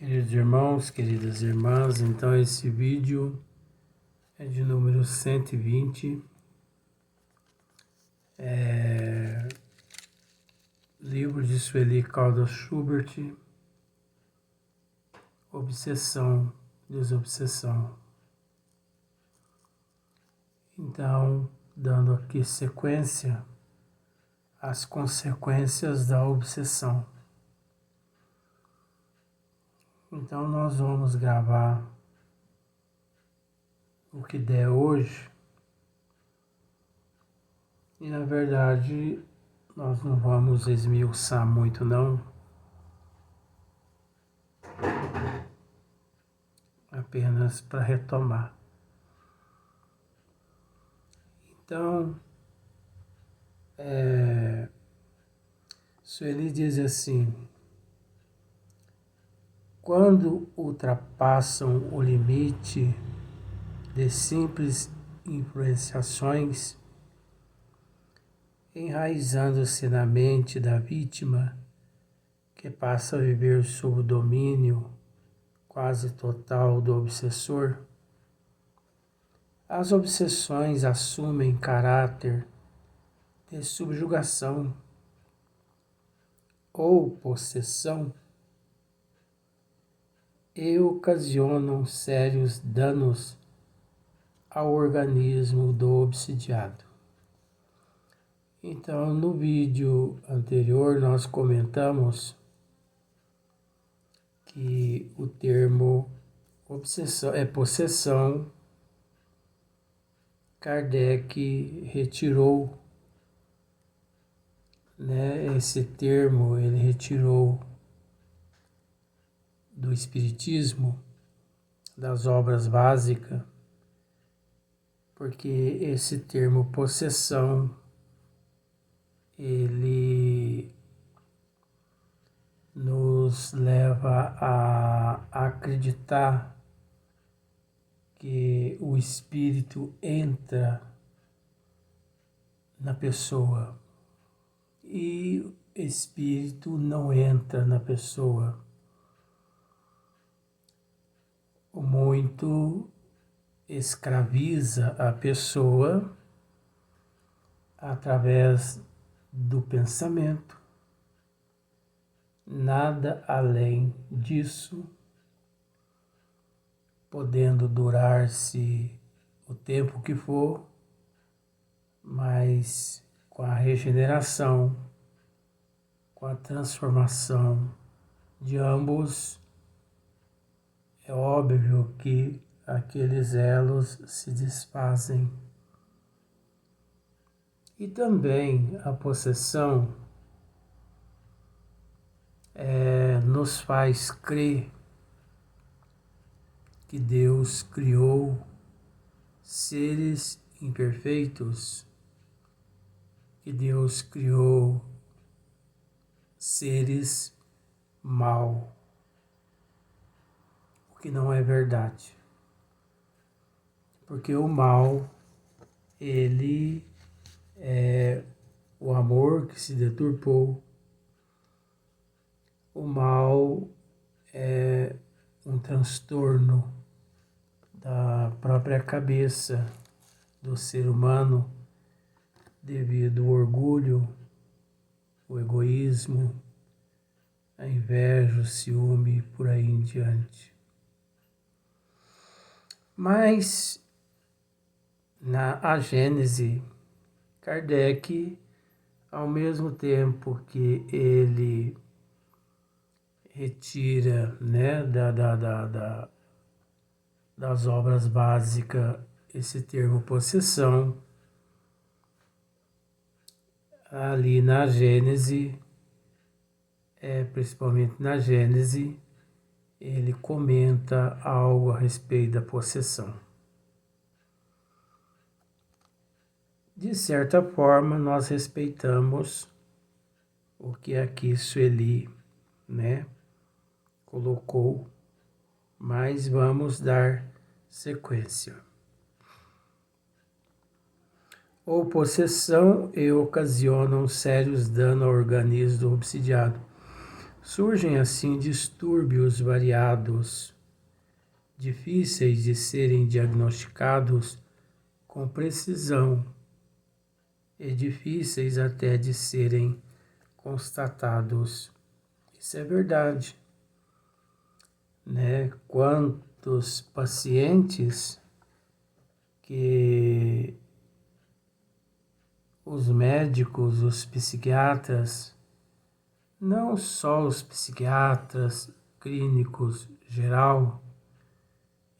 Queridos irmãos, queridas irmãs, então esse vídeo é de número 120, livro de Sueli Caldas Schubert, Obsessão, Desobsessão. Então, dando aqui sequência às consequências da obsessão. Então nós vamos gravar o que der hoje. E na verdade nós não vamos esmiuçar muito não. Apenas para retomar. Então, Sueli diz assim: quando ultrapassam o limite de simples influenciações, enraizando-se na mente da vítima, que passa a viver sob o domínio quase total do obsessor, as obsessões assumem caráter de subjugação ou possessão e ocasionam sérios danos ao organismo do obsidiado. Então, no vídeo anterior nós comentamos que o termo obsessão é possessão. Kardec retirou, esse termo ele retirou do Espiritismo, das obras básicas, porque esse termo possessão ele nos leva a acreditar que o espírito entra na pessoa e o espírito não entra na pessoa. O muito escraviza a pessoa através do pensamento. Nada além disso, podendo durar-se o tempo que for, mas com a regeneração, com a transformação de ambos, é óbvio que aqueles elos se desfazem. E também a possessão nos faz crer que Deus criou seres imperfeitos, que Deus criou seres maus, o que não é verdade. Porque o mal, ele é o amor que se deturpou. O mal é um transtorno da própria cabeça do ser humano devido ao orgulho, o egoísmo, a inveja, o ciúme, por aí em diante. Mas na Gênese, Kardec, ao mesmo tempo que ele retira das obras básicas esse termo possessão, ali na Gênese, principalmente na Gênese, ele comenta algo a respeito da possessão. De certa forma, nós respeitamos o que aqui Sueli, colocou, mas vamos dar sequência. Ou possessão e ocasionam sérios danos ao organismo do obsidiado. Surgem assim distúrbios variados, difíceis de serem diagnosticados com precisão e difíceis até de serem constatados. Isso é verdade, né? Quantos pacientes que os médicos, os psiquiatras, não só os psiquiatras clínicos geral,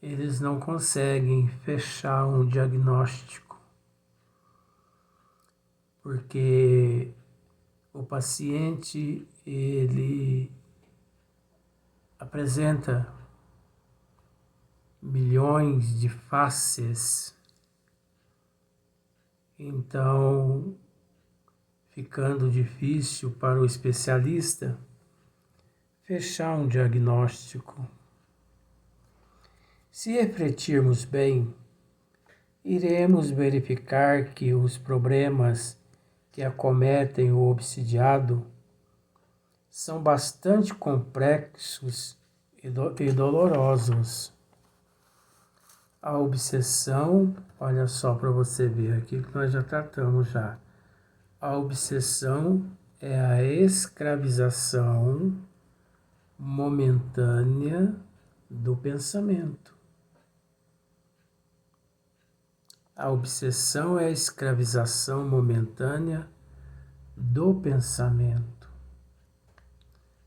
eles não conseguem fechar um diagnóstico, porque o paciente ele apresenta milhões de faces, então ficando difícil para o especialista fechar um diagnóstico. Se refletirmos bem, iremos verificar que os problemas que acometem o obsidiado são bastante complexos e dolorosos. A obsessão, olha só para você ver aqui que nós já tratamos já. A obsessão é a escravização momentânea do pensamento. A obsessão é a escravização momentânea do pensamento.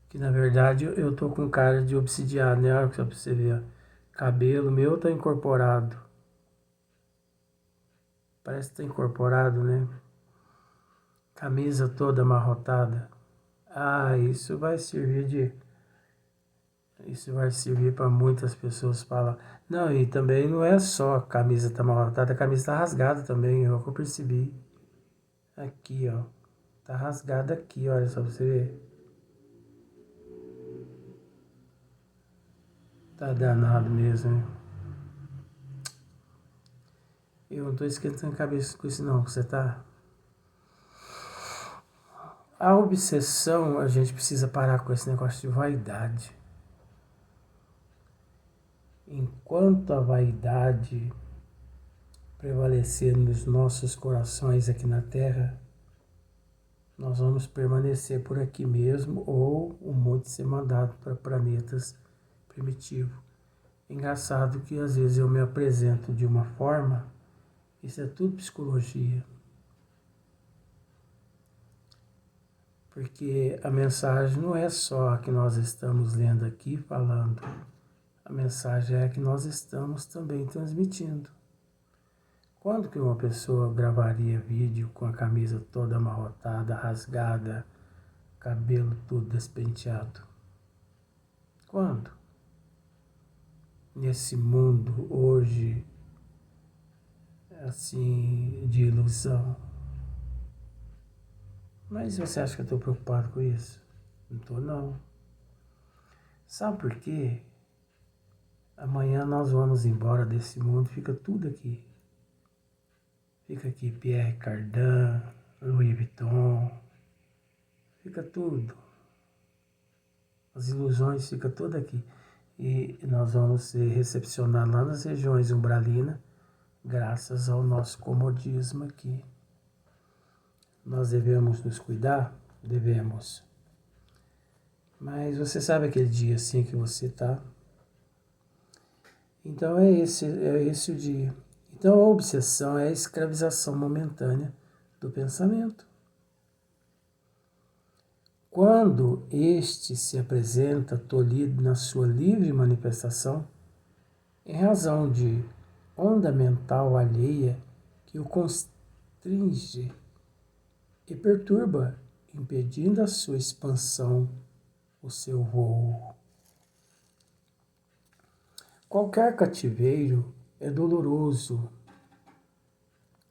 Que na verdade eu tô com cara de obsidiado, né? Olha pra você ver, cabelo meu tá incorporado. Parece que tá incorporado, né? Camisa toda amarrotada. Ah, isso vai servir para muitas pessoas falar. Não, e também não é só a camisa tá amarrotada, a camisa tá rasgada também, é o que eu percebi. Aqui, ó. Tá rasgada aqui, olha só pra você ver. Tá danado mesmo, hein? Eu não tô esquentando a cabeça com isso não, você tá? A obsessão, a gente precisa parar com esse negócio de vaidade. Enquanto a vaidade prevalecer nos nossos corações aqui na Terra, nós vamos permanecer por aqui mesmo ou o mundo ser mandado para planetas primitivos. Engraçado que às vezes eu me apresento de uma forma, isso é tudo psicologia. Porque a mensagem não é só a que nós estamos lendo aqui, falando. A mensagem é a que nós estamos também transmitindo. Quando que uma pessoa gravaria vídeo com a camisa toda amarrotada, rasgada, cabelo todo despenteado? Quando? Nesse mundo hoje, assim, de ilusão. Mas você acha que eu estou preocupado com isso? Não estou não. Sabe por quê? Amanhã nós vamos embora desse mundo, fica tudo aqui. Fica aqui Pierre Cardin, Louis Vuitton, fica tudo. As ilusões ficam todas aqui. E nós vamos ser recepcionados lá nas regiões umbralinas, graças ao nosso comodismo aqui. Nós devemos nos cuidar? Devemos. Mas você sabe aquele dia assim que você tá? Então é esse o dia. Então a obsessão é a escravização momentânea do pensamento. Quando este se apresenta tolhido na sua livre manifestação, em razão de onda mental alheia que o constringe e perturba, impedindo a sua expansão, o seu voo. Qualquer cativeiro é doloroso.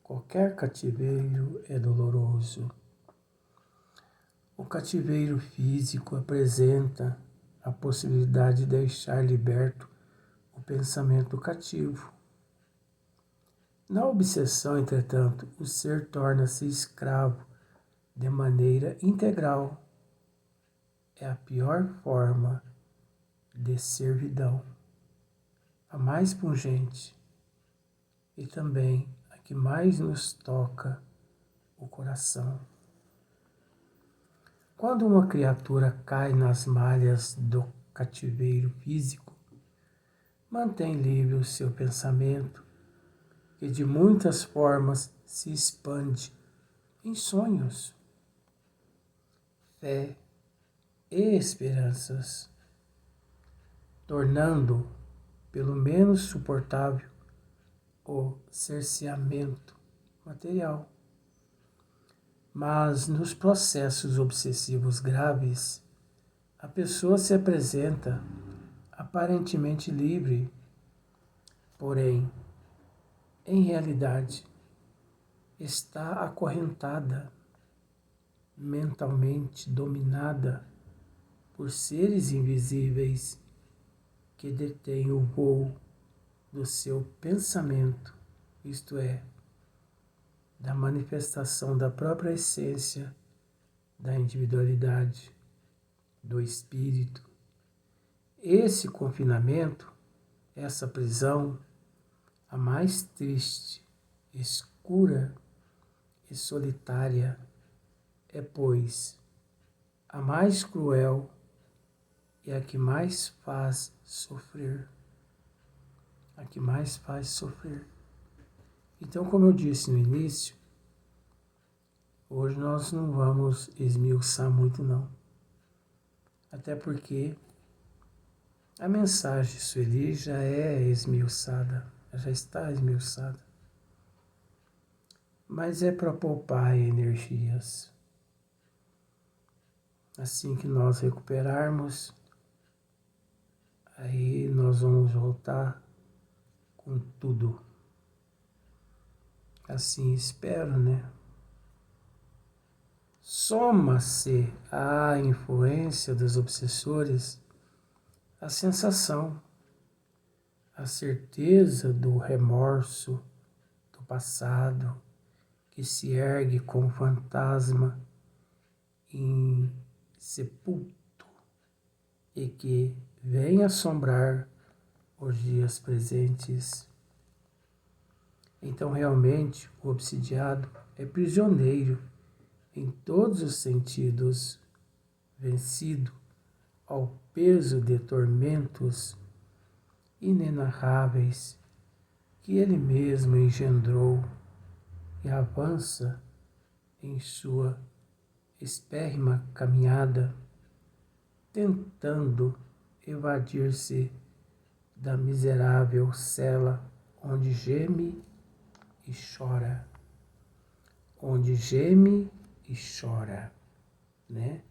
Qualquer cativeiro é doloroso. O cativeiro físico apresenta a possibilidade de deixar liberto o pensamento cativo. Na obsessão, entretanto, o ser torna-se escravo de maneira integral. é a pior forma de servidão, a mais pungente e também a que mais nos toca o coração. Quando uma criatura cai nas malhas do cativeiro físico, mantém livre o seu pensamento, que de muitas formas se expande em sonhos, fé e esperanças, tornando pelo menos suportável o cerceamento material. Mas nos processos obsessivos graves, a pessoa se apresenta aparentemente livre, porém, em realidade, está acorrentada, mentalmente dominada por seres invisíveis que detêm o voo do seu pensamento, isto é, da manifestação da própria essência da individualidade, do espírito. Esse confinamento, essa prisão, a mais triste, escura e solitária, é, pois, a mais cruel e a que mais faz sofrer. A que mais faz sofrer. Então, como eu disse no início, hoje nós não vamos esmiuçar muito não. Até porque a mensagem Sueli já é esmiuçada, já está esmiuçada. Mas é para poupar energias. Assim que nós recuperarmos, aí nós vamos voltar com tudo. Assim espero, né? Soma-se à influência dos obsessores a sensação, a certeza do remorso do passado que se ergue como fantasma insepulto e que vem assombrar os dias presentes. Então, realmente, o obsidiado é prisioneiro em todos os sentidos, vencido ao peso de tormentos inenarráveis que ele mesmo engendrou e avança em sua espérrima caminhada, tentando evadir-se da miserável cela onde geme e chora. Onde geme e chora, né?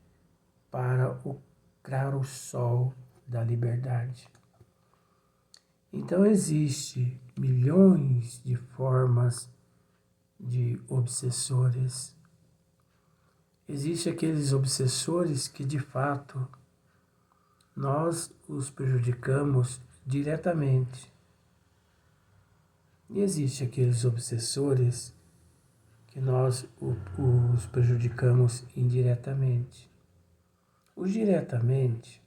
Para o claro sol da liberdade. Então existe milhões de formas de obsessores. Existem aqueles obsessores que de fato nós os prejudicamos diretamente. E existem aqueles obsessores que nós os prejudicamos indiretamente. Os diretamente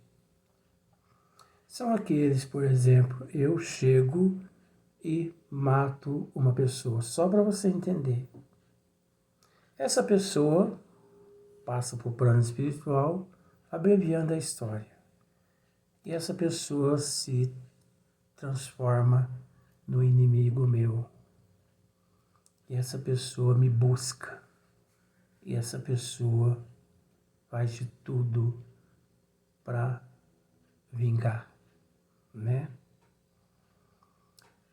são aqueles, por exemplo, eu chego e mato uma pessoa, só para você entender. Essa pessoa passa para o plano espiritual, abreviando a história. E essa pessoa se transforma no inimigo meu. E essa pessoa me busca. E essa pessoa faz de tudo para vingar, né?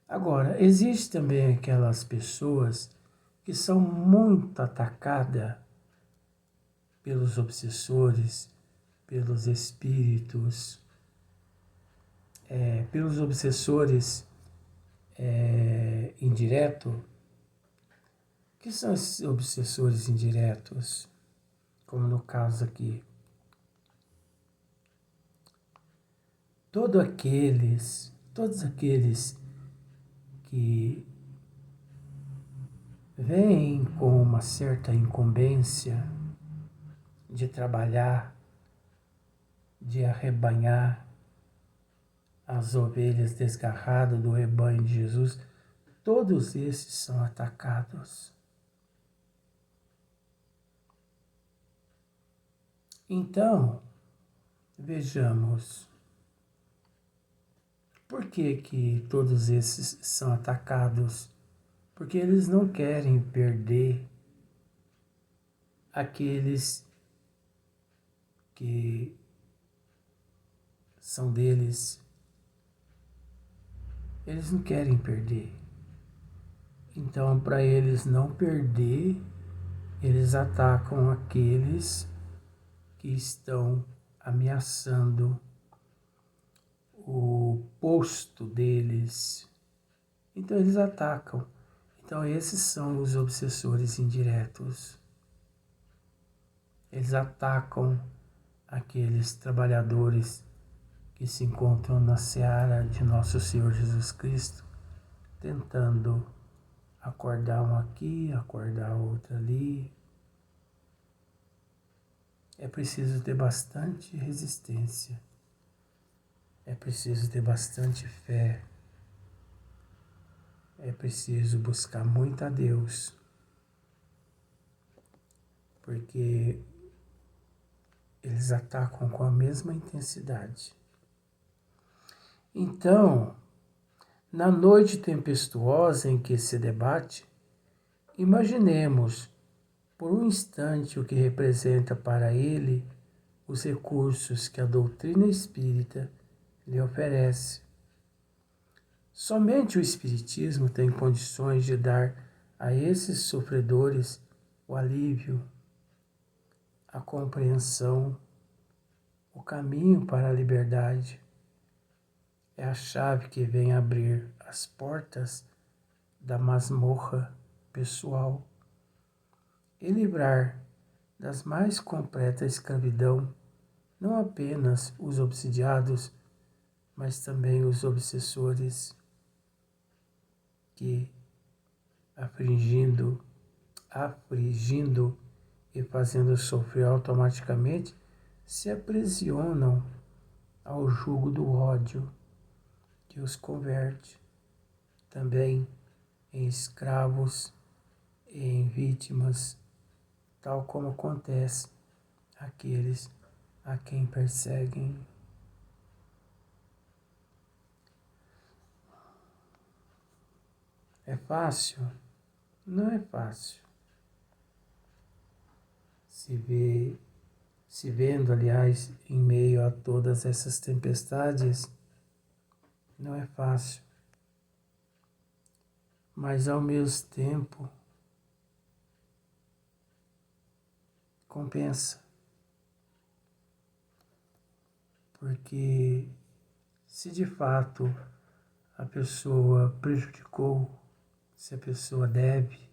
Agora, existem também aquelas pessoas que são muito atacadas pelos obsessores, pelos espíritos, pelos obsessores indiretos. O que são esses obsessores indiretos? Como no caso aqui. Todos aqueles que vêm com uma certa incumbência de trabalhar de arrebanhar as ovelhas desgarradas do rebanho de Jesus, todos esses são atacados. Então, vejamos, por que todos esses são atacados? Porque eles não querem perder aqueles que são deles. Eles não querem perder. Então, para eles não perder, eles atacam aqueles que estão ameaçando o posto deles. Então, eles atacam. Então, esses são os obsessores indiretos. Eles atacam aqueles trabalhadores que se encontram na seara de nosso Senhor Jesus Cristo, tentando acordar um aqui, acordar outro ali. É preciso ter bastante resistência. É preciso ter bastante fé. É preciso buscar muito a Deus. Porque eles atacam com a mesma intensidade. Então, na noite tempestuosa em que se debate, imaginemos por um instante o que representa para ele os recursos que a doutrina espírita lhe oferece. Somente o Espiritismo tem condições de dar a esses sofredores o alívio, a compreensão, o caminho para a liberdade. É a chave que vem abrir as portas da masmorra pessoal e livrar das mais completa escravidão não apenas os obsidiados, mas também os obsessores que, afligindo e fazendo sofrer automaticamente, se aprisionam ao jugo do ódio que os converte também em escravos e em vítimas, tal como acontece àqueles a quem perseguem. É fácil? Não é fácil. Se vendo, aliás, em meio a todas essas tempestades, não é fácil. Mas ao mesmo tempo, compensa. Porque se de fato a pessoa prejudicou, se a pessoa deve,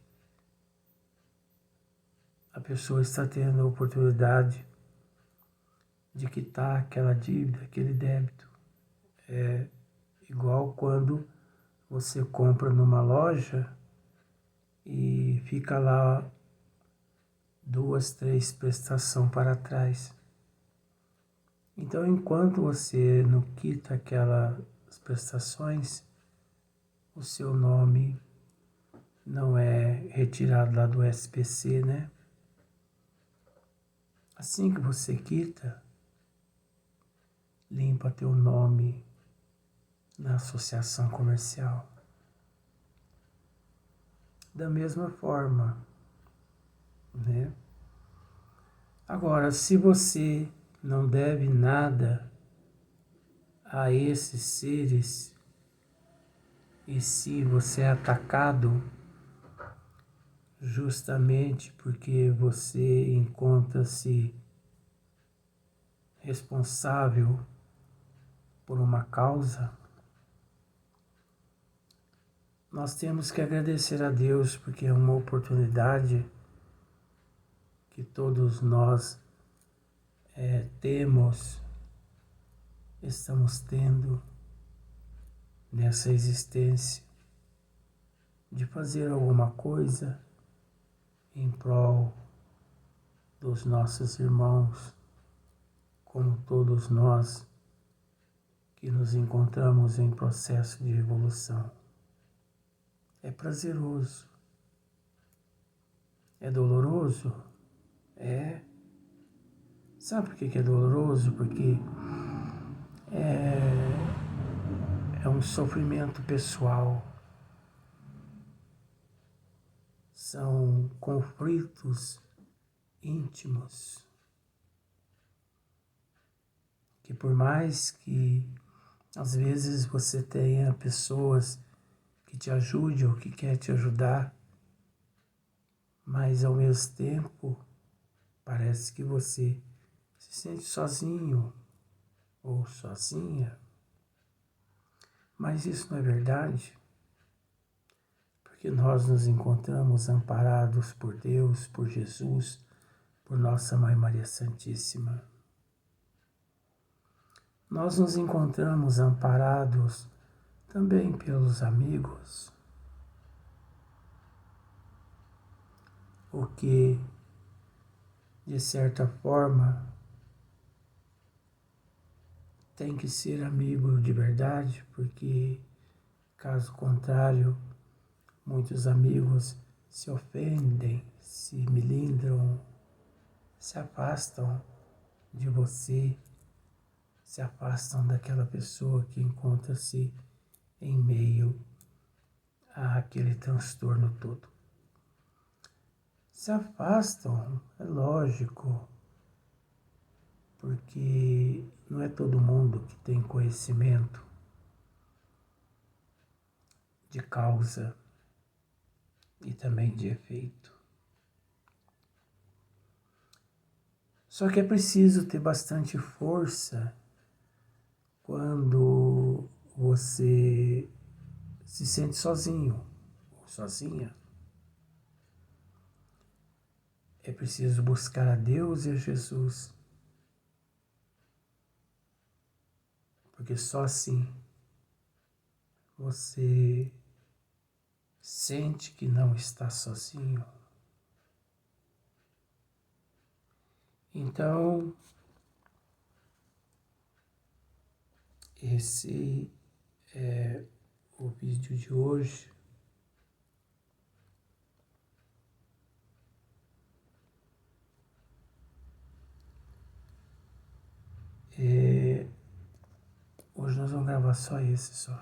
a pessoa está tendo a oportunidade de quitar aquela dívida, aquele débito. É igual quando você compra numa loja e fica lá 2, 3 prestações para trás. Então, enquanto você não quita aquelas prestações, o seu nome não é retirado lá do SPC, né? Assim que você quita, limpa teu nome na associação comercial. Da mesma forma, né? Agora, se você não deve nada a esses seres, e se você é atacado justamente porque você encontra-se responsável por uma causa, nós temos que agradecer a Deus porque é uma oportunidade que todos nós estamos tendo nessa existência de fazer alguma coisa em prol dos nossos irmãos como todos nós que nos encontramos em processo de evolução. É prazeroso. É doloroso? É. Sabe por que é doloroso? Porque é um sofrimento pessoal. São conflitos íntimos. Que por mais que às vezes você tenha pessoas que te ajudem ou que quer te ajudar, mas ao mesmo tempo parece que você se sente sozinho ou sozinha. Mas isso não é verdade, porque nós nos encontramos amparados por Deus, por Jesus, por nossa Mãe Maria Santíssima. Nós nos encontramos amparados também pelos amigos, o que, de certa forma, tem que ser amigo de verdade, porque, caso contrário, muitos amigos se ofendem, se melindram, se afastam de você, se afastam daquela pessoa que encontra-se em meio àquele transtorno todo. Se afastam, é lógico, porque não é todo mundo que tem conhecimento de causa e também de efeito. Só que é preciso ter bastante força quando você se sente sozinho ou sozinha. É preciso buscar a Deus e a Jesus, porque só assim você sente que não está sozinho. Então, esse é o vídeo de hoje. Hoje nós vamos gravar só esse só.